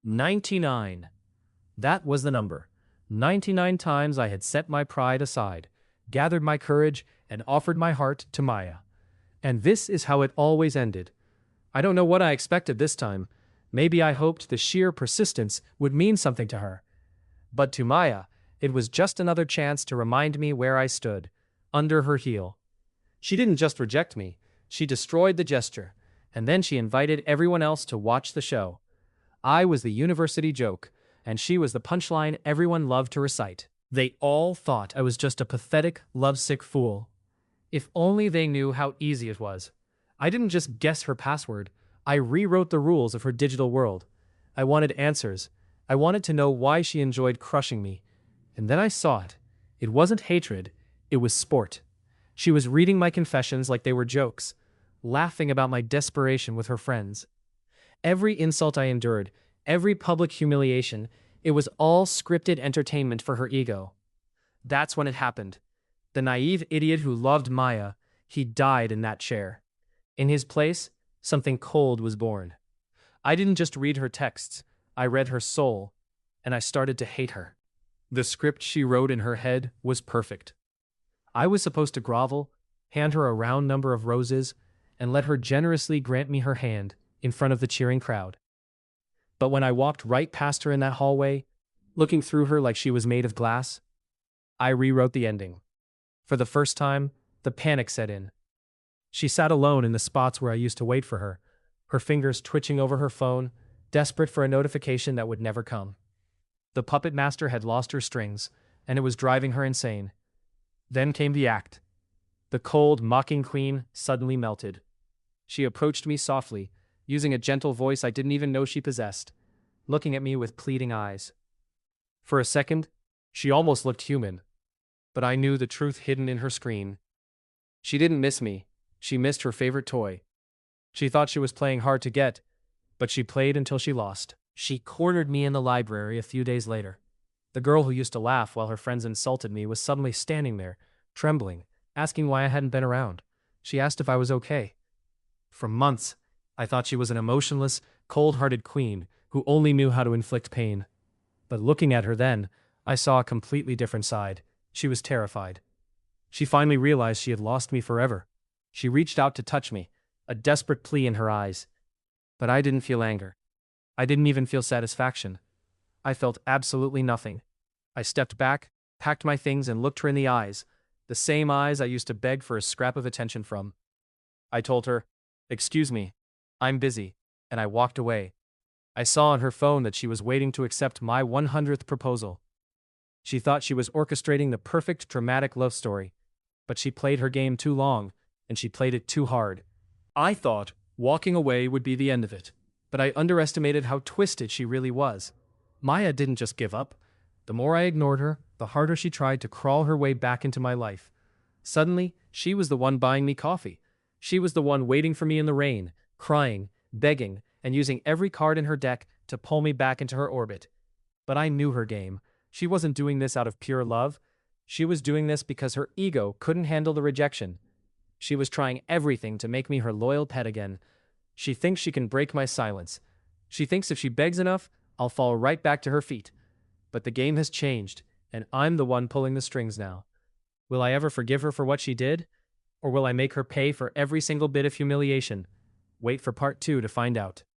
99. That was the number. 99 times I had set my pride aside, gathered my courage, and offered my heart to Maya. And this is how it always ended. I don't know what I expected this time. Maybe I hoped the sheer persistence would mean something to her. But to Maya, it was just another chance to remind me where I stood, under her heel. She didn't just reject me, she destroyed the gesture, and then she invited everyone else to watch the show. I was the university joke, and she was the punchline everyone loved to recite. They all thought I was just a pathetic, lovesick fool. If only they knew how easy it was. I didn't just guess her password, I rewrote the rules of her digital world. I wanted answers. I wanted to know why she enjoyed crushing me. And then I saw it. It wasn't hatred, it was sport. She was reading my confessions like they were jokes, laughing about my desperation with her friends. Every insult I endured, every public humiliation, it was all scripted entertainment for her ego. That's when it happened. The naive idiot who loved Maya, he died in that chair. In his place, something cold was born. I didn't just read her texts, I read her soul, and I started to hate her. The script she wrote in her head was perfect. I was supposed to grovel, hand her a round number of roses, and let her generously grant me her hand in front of the cheering crowd. But when I walked right past her in that hallway, looking through her like she was made of glass, I rewrote the ending. For the first time, the panic set in. She sat alone in the spots where I used to wait for her fingers twitching over her phone, desperate for a notification that would never come. The puppet master had lost her strings, and it was driving her insane. Then came the act. The cold, mocking queen suddenly melted. She approached me softly, using a gentle voice I didn't even know she possessed, looking at me with pleading eyes. For a second, she almost looked human, but I knew the truth hidden in her screen. She didn't miss me, she missed her favorite toy. She thought she was playing hard to get, but she played until she lost. She cornered me in the library a few days later. The girl who used to laugh while her friends insulted me was suddenly standing there, trembling, asking why I hadn't been around. She asked if I was okay. For months, I thought she was an emotionless, cold-hearted queen who only knew how to inflict pain. But looking at her then, I saw a completely different side. She was terrified. She finally realized she had lost me forever. She reached out to touch me, a desperate plea in her eyes. But I didn't feel anger. I didn't even feel satisfaction. I felt absolutely nothing. I stepped back, packed my things, and looked her in the eyes, the same eyes I used to beg for a scrap of attention from. I told her, "Excuse me, I'm busy," and I walked away. I saw on her phone that she was waiting to accept my 100th proposal. She thought she was orchestrating the perfect dramatic love story, but she played her game too long, and she played it too hard. I thought walking away would be the end of it, but I underestimated how twisted she really was. Maya didn't just give up. The more I ignored her, the harder she tried to crawl her way back into my life. Suddenly, she was the one buying me coffee. She was the one waiting for me in the rain, crying, begging, and using every card in her deck to pull me back into her orbit. But I knew her game. She wasn't doing this out of pure love. She was doing this because her ego couldn't handle the rejection. She was trying everything to make me her loyal pet again. She thinks she can break my silence. She thinks if she begs enough, I'll fall right back to her feet. But the game has changed, and I'm the one pulling the strings now. Will I ever forgive her for what she did? Or will I make her pay for every single bit of humiliation? Wait for part 2 to find out.